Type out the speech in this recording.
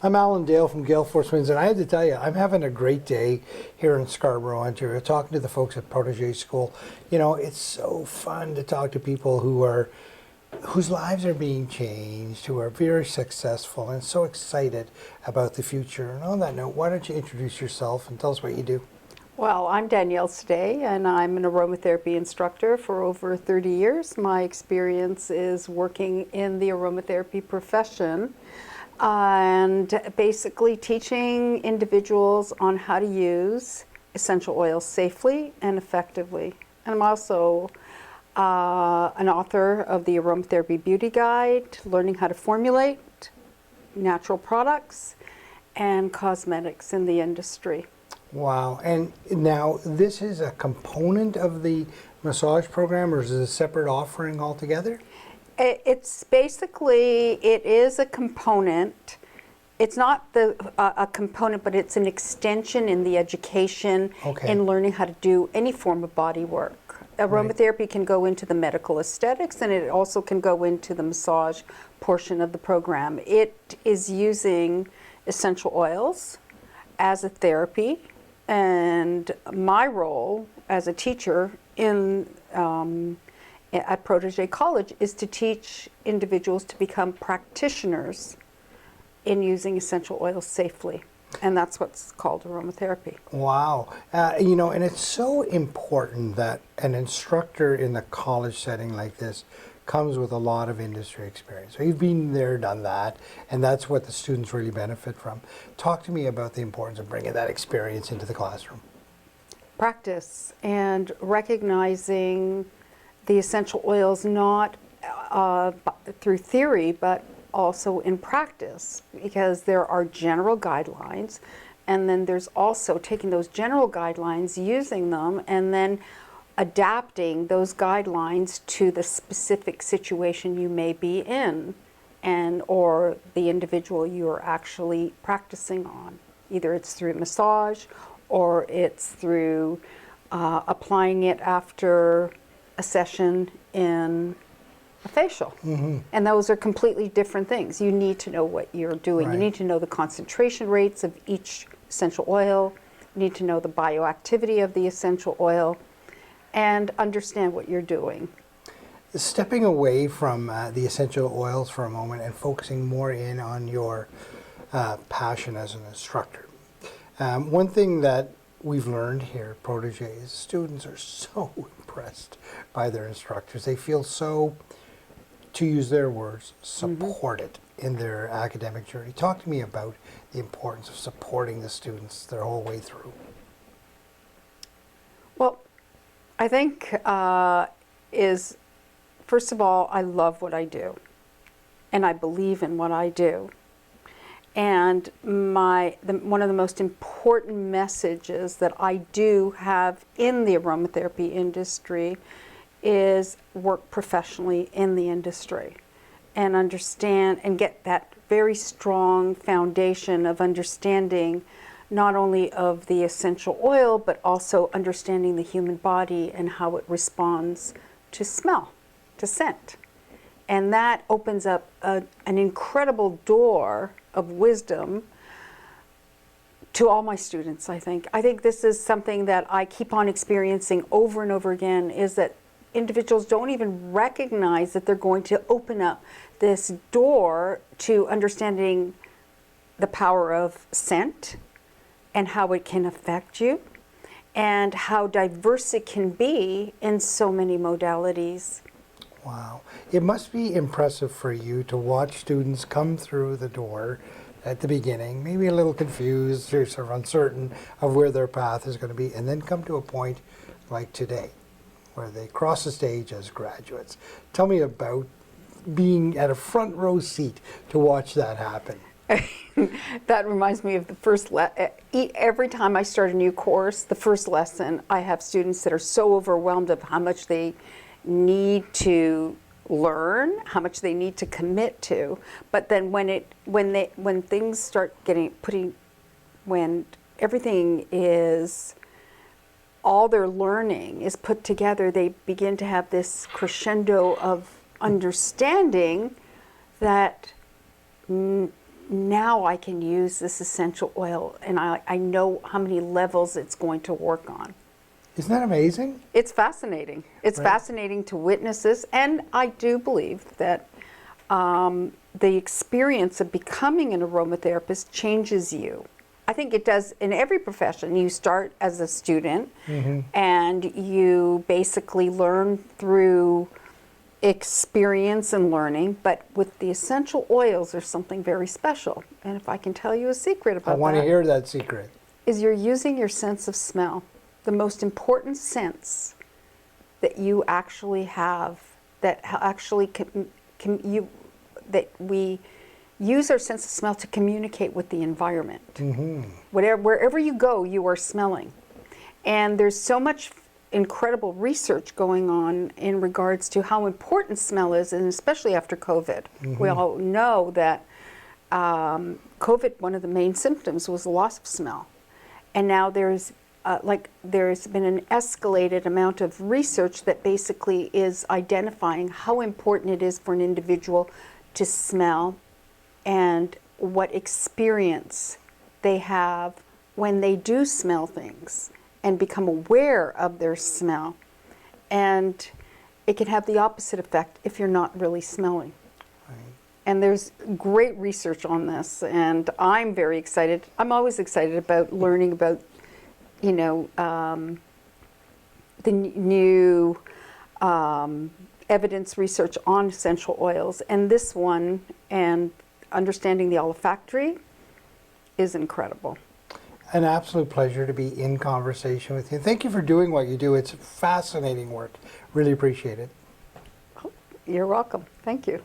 I'm Alan Dale from Gale Force Winds, and I had to tell you, I'm having a great day here in Scarborough, Ontario, talking to the folks at Protégé School. You know, it's so fun to talk to people whose lives are being changed, who are very successful, and so excited about the future. And on that note, why don't you introduce yourself and tell us what you do? Well, I'm Danielle Stay, and I'm an aromatherapy instructor for over 30 years. My experience is working in the aromatherapy profession and basically teaching individuals on how to use essential oils safely and effectively. And I'm also an author of the Aromatherapy Beauty Guide, learning how to formulate natural products and cosmetics in the industry. Wow. And now, this is a component of the massage program, or is it a separate offering altogether? It's basically, it is a component. It's not a component, but it's an extension in the education in learning how to do any form of body work. Aromatherapy can go into the medical aesthetics, and it also can go into the massage portion of the program. It is using essential oils as a therapy, and my role as a teacher at Protege College is to teach individuals to become practitioners in using essential oils safely. And that's what's called aromatherapy. Wow. You know, and it's so important that an instructor in the college setting like this comes with a lot of industry experience. So you've been there, done that, and that's what the students really benefit from. Talk to me about the importance of bringing that experience into the classroom. Practice and recognizing the essential oils not through theory, but also in practice, because there are general guidelines, and then there's also taking those general guidelines, using them, and then adapting those guidelines to the specific situation you may be in, and or the individual you are actually practicing on. Either it's through massage, or it's through applying it after a session in a facial. And those are completely different things. You need to know what you're doing. You need to know the concentration rates of each essential oil. You need to know the bioactivity of the essential oil and understand what you're doing. Stepping away from the essential oils for a moment and focusing more in on your passion as an instructor. One thing that we've learned here at Protege is students are so impressed by their instructors. They feel so, to use their words, supported in their academic journey. Talk to me about the importance of supporting the students their whole way through. Well, I think first of all, I love what I do, and I believe in what I do. And one of the most important messages that I do have in the aromatherapy industry is work professionally in the industry and understand and get that very strong foundation of understanding not only of the essential oil, but also understanding the human body and how it responds to smell, to scent. And that opens up an incredible door of wisdom to all my students, I think. I think this is something that I keep on experiencing over and over again, is that individuals don't even recognize that they're going to open up this door to understanding the power of scent and how it can affect you and how diverse it can be in so many modalities. Wow. It must be impressive for you to watch students come through the door at the beginning, maybe a little confused or sort of uncertain of where their path is going to be, and then come to a point like today where they cross the stage as graduates. Tell me about being at a front row seat to watch that happen. That reminds me of the first every time I start a new course, the first lesson, I have students that are so overwhelmed of how much they need to learn, how much they need to commit to. But then when things start when everything is, all their learning is put together, they begin to have this crescendo of understanding that now I can use this essential oil, and I know how many levels it's going to work on. Isn't that amazing? It's fascinating. It's Right. fascinating to witness this, and I do believe that the experience of becoming an aromatherapist changes you. I think it does in every profession. You start as a student, and you basically learn through experience and learning, but with the essential oils, there's something very special. And if I can tell you a secret about I want to that, hear that secret. is you're using your sense of smell, the most important sense that you actually have, that actually that we use our sense of smell to communicate with the environment. Wherever you go, you are smelling. And there's so much incredible research going on in regards to how important smell is, and especially after COVID. We all know that COVID, one of the main symptoms was the loss of smell. And now there's been an escalated amount of research that basically is identifying how important it is for an individual to smell and what experience they have when they do smell things and become aware of their smell. And it can have the opposite effect if you're not really smelling. And there's great research on this, and I'm very excited. I'm always excited about learning about, you know, the new evidence research on essential oils. And this one, and understanding the olfactory, is incredible. An absolute pleasure to be in conversation with you. Thank you for doing what you do. It's fascinating work. Really appreciate it. You're welcome. Thank you.